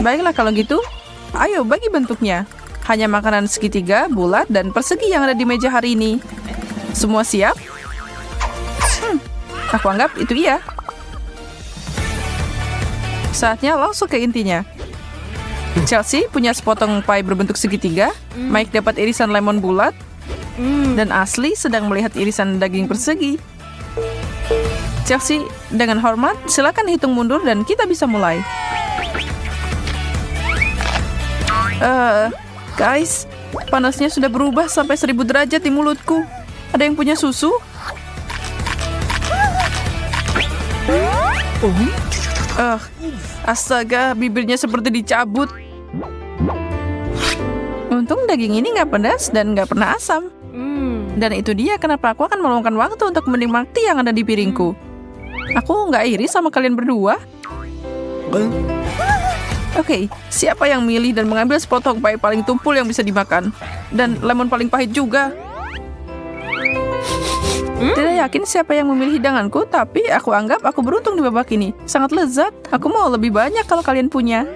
Baiklah kalau gitu, ayo bagi bentuknya. Hanya makanan segitiga, bulat, dan persegi yang ada di meja hari ini. Semua siap? Aku anggap itu iya. Saatnya langsung ke intinya. Chelsea punya sepotong pie berbentuk segitiga, Mike dapat irisan lemon bulat, dan Ashley sedang melihat irisan daging persegi. Chelsea, dengan hormat, silakan hitung mundur dan kita bisa mulai. Guys, panasnya sudah berubah sampai 1000 derajat di mulutku. Ada yang punya susu? Astaga, bibirnya seperti dicabut. Untung daging ini nggak pedas dan nggak pernah asam. Dan itu dia kenapa aku akan meluangkan waktu untuk menikmati yang ada di piringku. Aku nggak iri sama kalian berdua. Oke, siapa yang milih dan mengambil sepotong pie paling tumpul yang bisa dimakan? Dan lemon paling pahit juga. Tidak yakin siapa yang memilih hidanganku, tapi aku anggap aku beruntung di babak ini. Sangat lezat. Aku mau lebih banyak kalau kalian punya.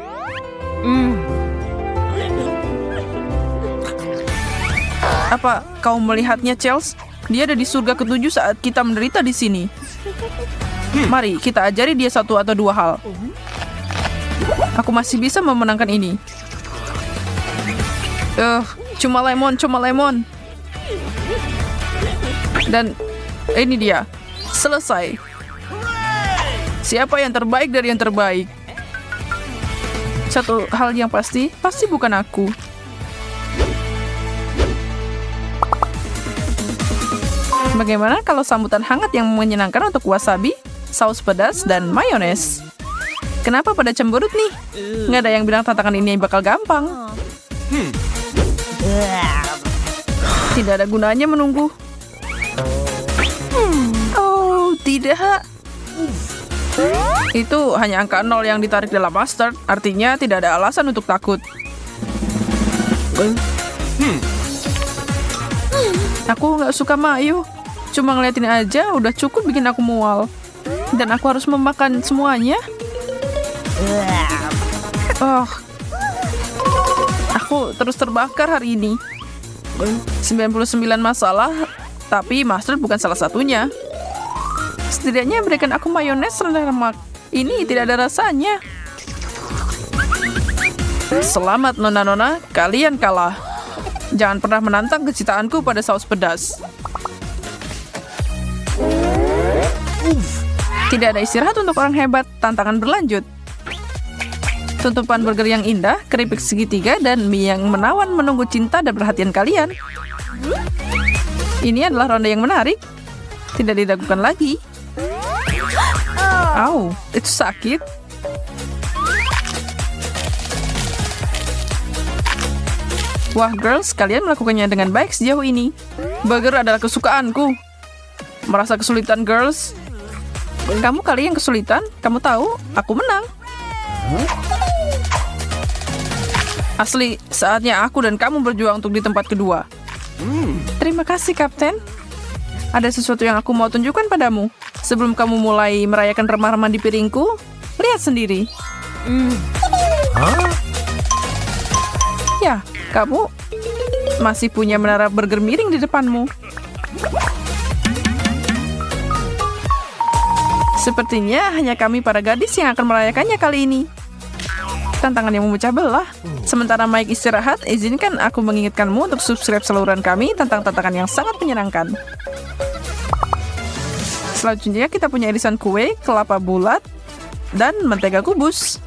Apa kau melihatnya, Chels? Dia ada di surga ketujuh saat kita menderita di sini. Mari kita ajari dia satu atau dua hal. Aku masih bisa memenangkan ini. Cuma lemon. Dan ini dia. Selesai. Siapa yang terbaik dari yang terbaik? Satu hal yang pasti bukan aku. Bagaimana kalau sambutan hangat yang menyenangkan untuk wasabi, saus pedas, dan mayones? Kenapa pada cemberut nih? Nggak ada yang bilang tantangan ini bakal gampang. Tidak ada gunanya menunggu. Oh, tidak. Itu hanya angka 0 yang ditarik dalam mustard. Artinya tidak ada alasan untuk takut. Aku nggak suka mayo. Cuma ngeliatin aja udah cukup bikin aku mual. Dan aku harus memakan semuanya. Aku terus terbakar hari ini. 99 masalah, tapi mustard bukan salah satunya. Setidaknya berikan aku mayones rendah lemak. Ini tidak ada rasanya. Selamat nona-nona, kalian kalah. Jangan pernah menantang kecintaanku pada saus pedas. Tidak ada istirahat untuk orang hebat, tantangan berlanjut. Tutupan burger yang indah, keripik segitiga, dan mie yang menawan menunggu cinta dan perhatian kalian. Ini adalah ronde yang menarik. Tidak diragukan lagi. Au, itu sakit. Wah, girls, kalian melakukannya dengan baik sejauh ini. Burger adalah kesukaanku. Merasa kesulitan, girls? Kamu kali yang kesulitan, kamu tahu, aku menang. Asli, saatnya aku dan kamu berjuang untuk di tempat kedua. Terima kasih, Kapten. Ada sesuatu yang aku mau tunjukkan padamu. Sebelum kamu mulai merayakan remah-remah di piringku, lihat sendiri. Ya, kamu masih punya menara burger miring di depanmu. Sepertinya hanya kami para gadis yang akan merayakannya kali ini. Tantangan yang memecah belah. Sementara Mike istirahat, izinkan aku mengingatkanmu untuk subscribe saluran kami tentang tantangan yang sangat menyenangkan. Selanjutnya kita punya irisan kue, kelapa bulat, dan mentega kubus.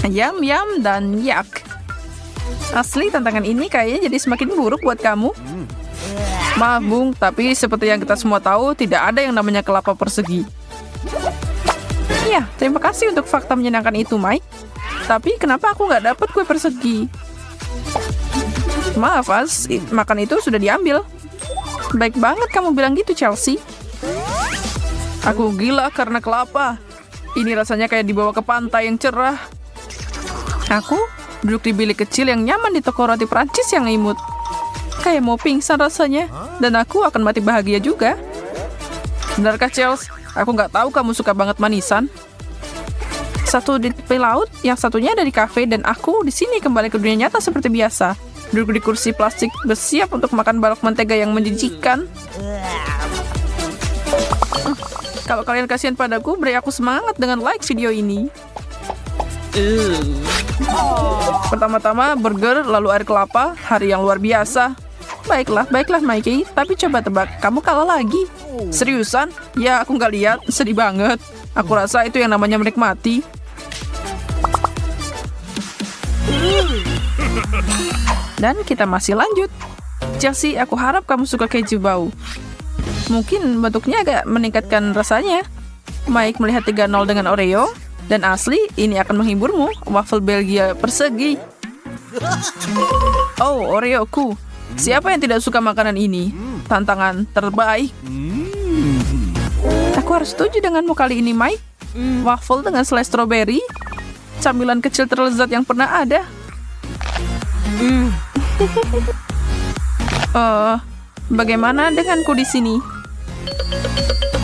Yum, dan yak. Asli tantangan ini kayaknya jadi semakin buruk buat kamu. Maaf, Bung, tapi seperti yang kita semua tahu, tidak ada yang namanya kelapa persegi. Ya, terima kasih untuk fakta menyenangkan itu, Mike. Tapi kenapa aku nggak dapat kue persegi? Maaf, As, makan itu sudah diambil. Baik banget kamu bilang gitu, Chelsea. Aku gila karena kelapa. Ini rasanya kayak dibawa ke pantai yang cerah. Aku duduk di bilik kecil yang nyaman di toko roti Prancis yang imut. Kayak mau pingsan rasanya. Dan aku akan mati bahagia juga. Benarkah, Chelsea? Aku nggak tahu kamu suka banget manisan. Pelaut, yang satunya ada di kafe dan aku di sini kembali ke dunia nyata seperti biasa. Duduk di kursi plastik bersiap untuk makan balok mentega yang menjijikan. Kalau kalian kasihan padaku, beri aku semangat dengan like video ini. Pertama-tama burger, lalu air kelapa, hari yang luar biasa. Baiklah Mikey, tapi coba tebak, kamu kalah lagi. Seriusan? Ya, aku nggak lihat, sedih banget. Aku rasa itu yang namanya menikmati. Dan kita masih lanjut. Chelsea, aku harap kamu suka keju bau. Mungkin bentuknya agak meningkatkan rasanya. Mike melihat 3-0 dengan Oreo. Dan asli, ini akan menghiburmu. Waffle Belgia persegi. Oh, Oreoku. Siapa yang tidak suka makanan ini? Tantangan terbaik. Aku harus setuju denganmu kali ini, Mike. Waffle dengan selai stroberi. Camilan kecil terlezat yang pernah ada. Bagaimana denganku di sini?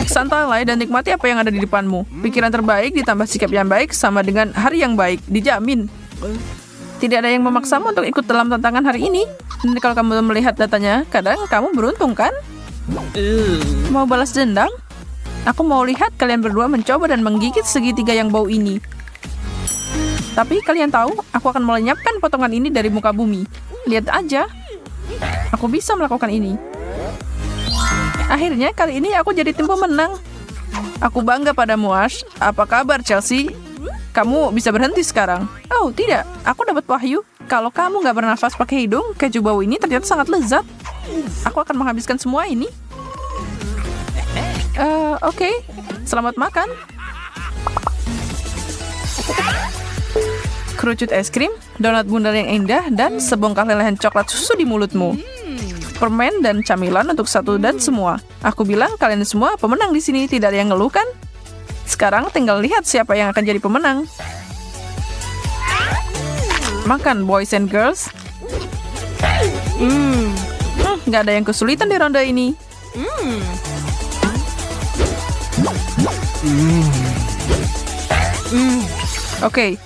Santailah dan nikmati apa yang ada di depanmu. Pikiran terbaik ditambah sikap yang baik sama dengan hari yang baik, dijamin. Tidak ada yang memaksamu untuk ikut dalam tantangan hari ini. Dan kalau kamu melihat datanya, kadang kamu beruntung kan? Mau balas dendam? Aku mau lihat kalian berdua mencoba dan menggigit segitiga yang bau ini. Tapi kalian tahu, aku akan melenyapkan potongan ini dari muka bumi. Lihat aja. Aku bisa melakukan ini. Akhirnya kali ini aku jadi tim pemenang. Aku bangga padamu, Ash. Apa kabar, Chelsea? Kamu bisa berhenti sekarang. Oh, tidak. Aku dapat wahyu. Kalau kamu nggak bernafas pakai hidung, keju bau ini ternyata sangat lezat. Aku akan menghabiskan semua ini. Oke. Selamat makan. Kerucut es krim, donat bundar yang indah, dan sebongkah lelehan coklat susu di mulutmu. Permen dan camilan untuk satu dan semua. Aku bilang kalian semua pemenang di sini, tidak ada yang ngeluh kan? Sekarang tinggal lihat siapa yang akan jadi pemenang. Makan, boys and girls. Nggak ada yang kesulitan di ronde ini. Oke.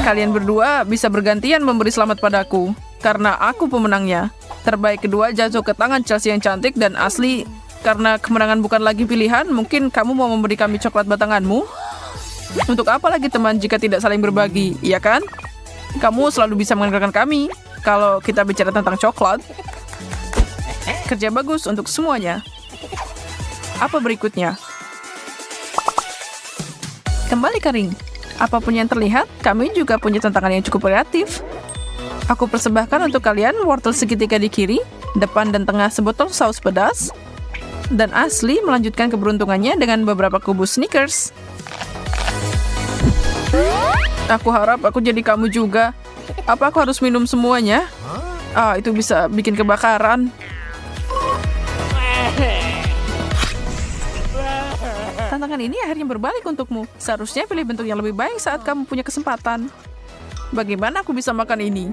Kalian berdua bisa bergantian memberi selamat padaku. Karena aku pemenangnya. Terbaik kedua jatuh ke tangan Chelsea yang cantik dan asli. Karena kemenangan bukan lagi pilihan, mungkin kamu mau memberi kami coklat batanganmu? Untuk apa lagi teman jika tidak saling berbagi, iya kan? Kamu selalu bisa mengandalkan kami kalau kita bicara tentang coklat. Kerja bagus untuk semuanya. Apa berikutnya? Kembali ke ring. Apapun yang terlihat, kami juga punya tantangan yang cukup kreatif. Aku persembahkan untuk kalian wortel segitiga di kiri, depan dan tengah sebotol saus pedas, dan Ashley melanjutkan keberuntungannya dengan beberapa kubus Snickers. Aku harap aku jadi kamu juga. Apa aku harus minum semuanya? Itu bisa bikin kebakaran. Tantangan ini akhirnya berbalik untukmu. Seharusnya pilih bentuk yang lebih baik saat kamu punya kesempatan. Bagaimana aku bisa makan ini?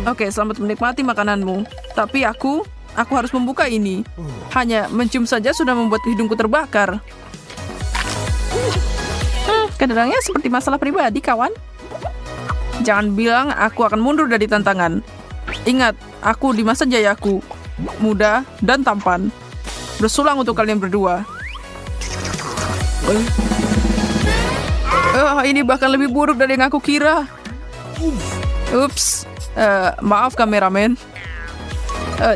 Oke, selamat menikmati makananmu. Tapi aku harus membuka ini. Hanya mencium saja sudah membuat hidungku terbakar. Kedengarannya seperti masalah pribadi, kawan. Jangan bilang aku akan mundur dari tantangan. Ingat, aku di masa jayaku. Muda dan tampan. Bersulang untuk kalian berdua. Ini bahkan lebih buruk dari yang aku kira. Ups. Maaf kameramen.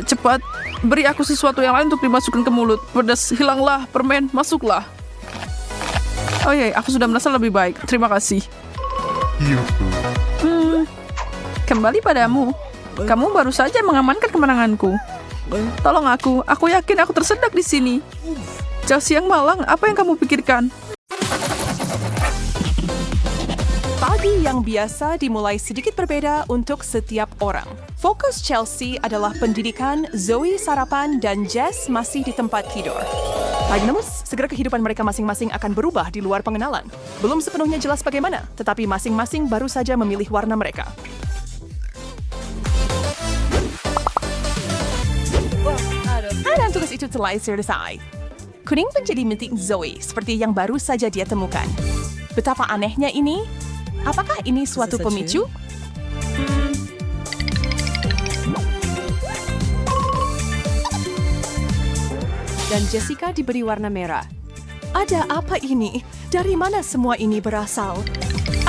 Cepat, beri aku sesuatu yang lain untuk dimasukkan ke mulut. Pedas, hilanglah. Permen, masuklah. Oh iya, aku sudah merasa lebih baik. Terima kasih. Kembali padamu. Kamu baru saja mengamankan kemenanganku. Tolong aku yakin aku tersedak di sini. Chelsea yang malang, apa yang kamu pikirkan? Pagi yang biasa dimulai sedikit berbeda untuk setiap orang. Fokus Chelsea adalah pendidikan, Zoe sarapan, dan Jess masih di tempat tidur. Magnus, segera kehidupan mereka masing-masing akan berubah di luar pengenalan. Belum sepenuhnya jelas bagaimana, tetapi masing-masing baru saja memilih warna mereka. Dan tugas itu telah selesai. Kuning menjadi milik Zoe seperti yang baru saja dia temukan. Betapa anehnya ini. Apakah ini suatu pemicu? Dan Jessica diberi warna merah. Ada apa ini? Dari mana semua ini berasal?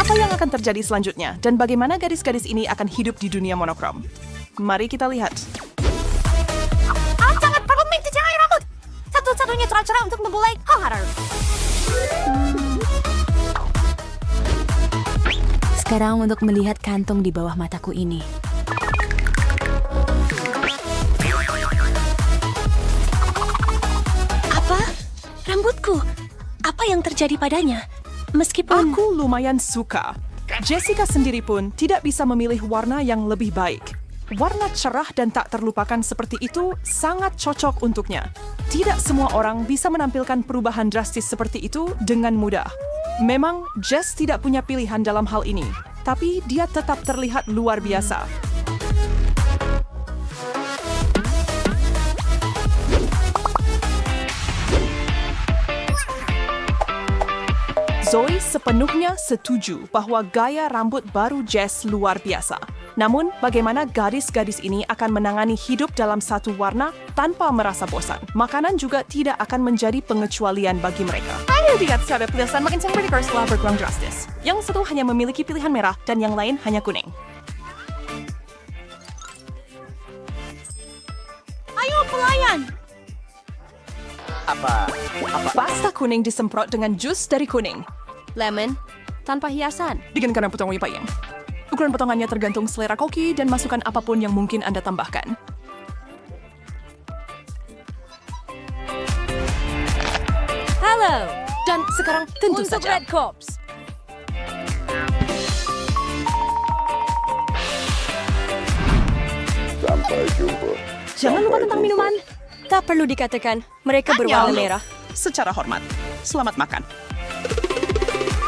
Apa yang akan terjadi selanjutnya? Dan bagaimana gadis-gadis ini akan hidup di dunia monokrom? Mari kita lihat. Sangat perlu mencuci rambut. Satu-satunya cara untuk memulai hal-hal. Sekarang untuk melihat kantung di bawah mataku ini. Apa? Rambutku? Apa yang terjadi padanya? Meskipun... Aku lumayan suka. Jessica sendiri pun tidak bisa memilih warna yang lebih baik. Warna cerah dan tak terlupakan seperti itu sangat cocok untuknya. Tidak semua orang bisa menampilkan perubahan drastis seperti itu dengan mudah. Memang Jess tidak punya pilihan dalam hal ini, tapi dia tetap terlihat luar biasa. Zoe sepenuhnya setuju bahwa gaya rambut baru Jess luar biasa. Namun, bagaimana gadis-gadis ini akan menangani hidup dalam satu warna tanpa merasa bosan? Makanan juga tidak akan menjadi pengecualian bagi mereka. Ayo lihat siapa pilihan makin sang berikut setelah berkurang drastis. Yang satu hanya memiliki pilihan merah dan yang lain hanya kuning. Ayo pelayan! Pasta kuning disemprot dengan jus dari kuning. Lemon, tanpa hiasan. Dengan karena potongan payung. Ukuran potongannya tergantung selera koki dan masukkan apapun yang mungkin Anda tambahkan. Halo! Dan sekarang tentu Untuk saja. Red Corps. Jangan lupa tentang minuman. Tak perlu dikatakan, mereka berwarna merah. Secara hormat, selamat makan.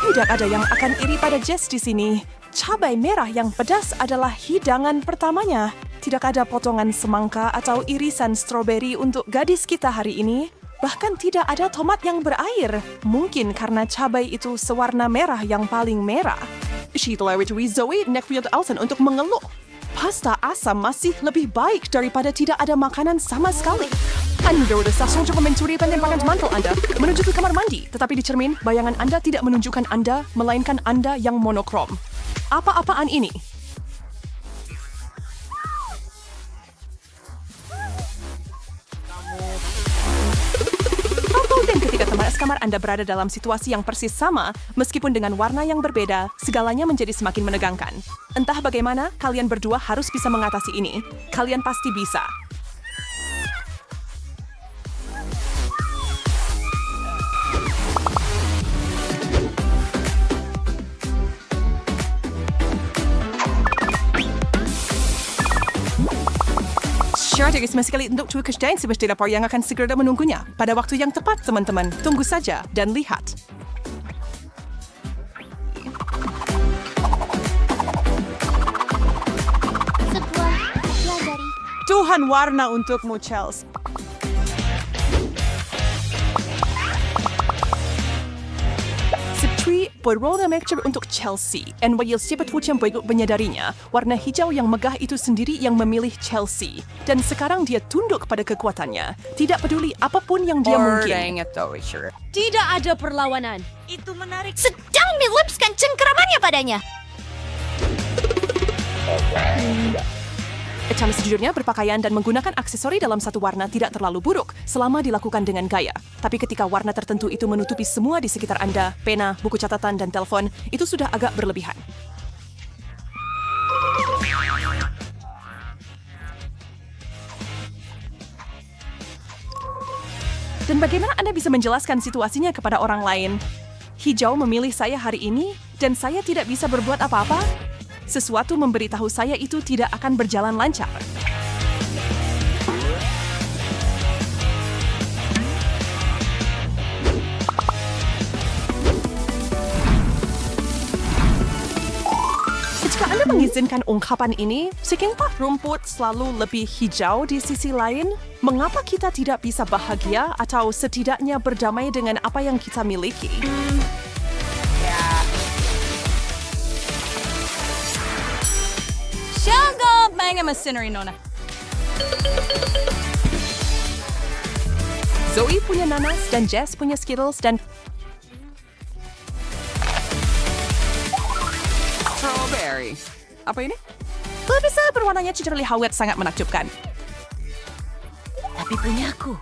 Tidak ada yang akan iri pada Jess di sini. Cabai merah yang pedas adalah hidangan pertamanya. Tidak ada potongan semangka atau irisan stroberi untuk gadis kita hari ini. Bahkan tidak ada tomat yang berair. Mungkin karena cabai itu sewarna merah yang paling merah. Sheila Witwi Zoe Neckfield Alson untuk mengeluh. Pasta asam masih lebih baik daripada tidak ada makanan sama sekali. Anda sudah coba mencuri pentembakan mantel Anda menuju ke kamar mandi, tetapi di cermin, bayangan Anda tidak menunjukkan Anda, melainkan Anda yang monokrom. Apa-apaan ini? Dan ketika teman sekamar Anda berada dalam situasi yang persis sama, meskipun dengan warna yang berbeda, segalanya menjadi semakin menegangkan. Entah bagaimana, kalian berdua harus bisa mengatasi ini. Kalian pasti bisa. Strategi sama sekali untuk dua kesediaan seperti lapor yang akan segera menunggunya. Pada waktu yang tepat, teman-teman. Tunggu saja dan lihat. Tuhan warna untukmu, Chelsea. Setri berwarna mixture untuk Chelsea. And while siapa yang berikut menyadarinya, warna hijau yang megah itu sendiri yang memilih Chelsea. Dan sekarang dia tunduk pada kekuatannya. Tidak peduli apapun yang dia mungkin. Tidak ada perlawanan. Itu menarik. Sedang dilipskan cengkeramannya padanya. Charles sejujurnya berpakaian dan menggunakan aksesori dalam satu warna tidak terlalu buruk selama dilakukan dengan gaya. Tapi ketika warna tertentu itu menutupi semua di sekitar Anda, pena, buku catatan, dan telepon, itu sudah agak berlebihan. Dan bagaimana Anda bisa menjelaskan situasinya kepada orang lain? Hijau memilih saya hari ini, dan saya tidak bisa berbuat apa-apa? Sesuatu memberitahu saya itu tidak akan berjalan lancar. Jika Anda Anda mengizinkan ungkapan ini, sehingga rumput selalu lebih hijau di sisi lain? Mengapa kita tidak bisa bahagia atau setidaknya berdamai dengan apa yang kita miliki? Siya mga masinari nona. Zoe punya nanas dan Jess punya Skittles dan strawberry. Apa ini? Bisa berwarnanya cenderung hawet sangat menakjubkan. Tapi punyaku.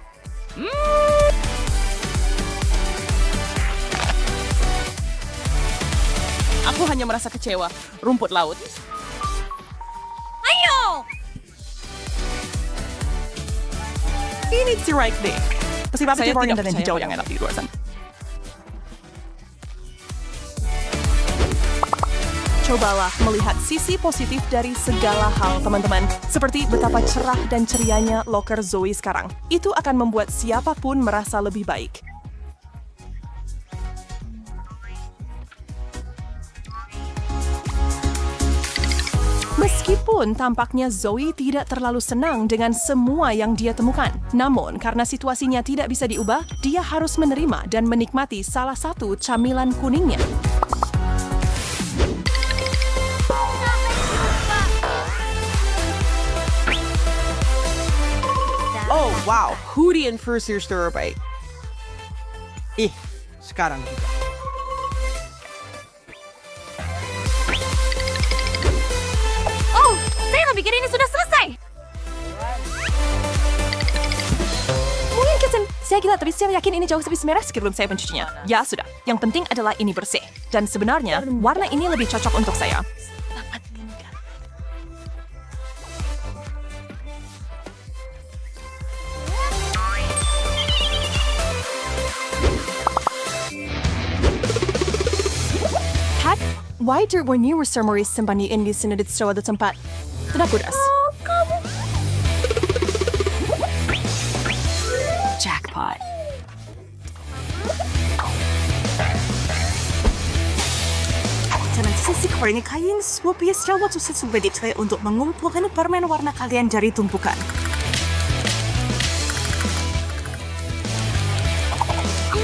Aku hanya merasa kecewa. Rumput laut. Ayo! Ini the right thing. Pasti bapak Saya oranye tidak dan percaya hijau pada yang enak di luar sana. Cobalah melihat sisi positif dari segala hal, teman-teman. Seperti betapa cerah dan cerianya loker Zoe sekarang. Itu akan membuat siapapun merasa lebih baik. Meskipun tampaknya Zoe tidak terlalu senang dengan semua yang dia temukan. Namun, karena situasinya tidak bisa diubah, dia harus menerima dan menikmati salah satu camilan kuningnya. Oh, wow. Hoodie and first year terbaik. Sekarang juga. Oh, saya nggak pikir ini sudah selesai. Mungkin kesen, saya gila, tapi saya yakin ini jauh lebih semerah sebelum saya mencucinya. Ya sudah, yang penting adalah ini bersih. Dan sebenarnya, warna ini lebih cocok untuk saya. Hat, why there were newer summaries sembunyiin di sini di suatu tempat? Tidak kudas. Jackpot. Jangan sisi kepada kain swapia secara sukses sebedit untuk mengumpulkan permen warna kalian dari tumpukan.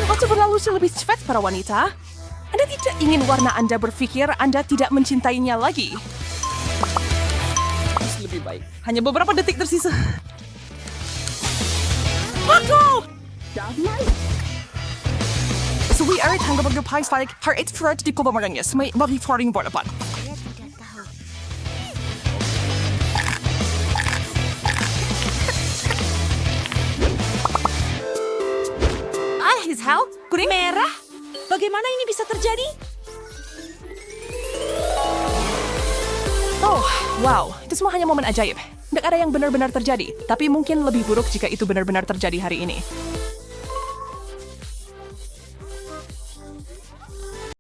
Waktu berlalu lebih cepat para wanita. Anda tidak ingin warna Anda berpikir Anda tidak mencintainya lagi. Harus lebih baik. Hanya beberapa detik tersisa. So we are tanggap magpapais balik har it for di ko ba maranyas may mabifaring bordapan. His how? Kuning? Merah? Bagaimana ini bisa terjadi? Oh, wow. Itu semua hanya momen ajaib. Tidak ada yang benar-benar terjadi. Tapi mungkin lebih buruk jika itu benar-benar terjadi hari ini.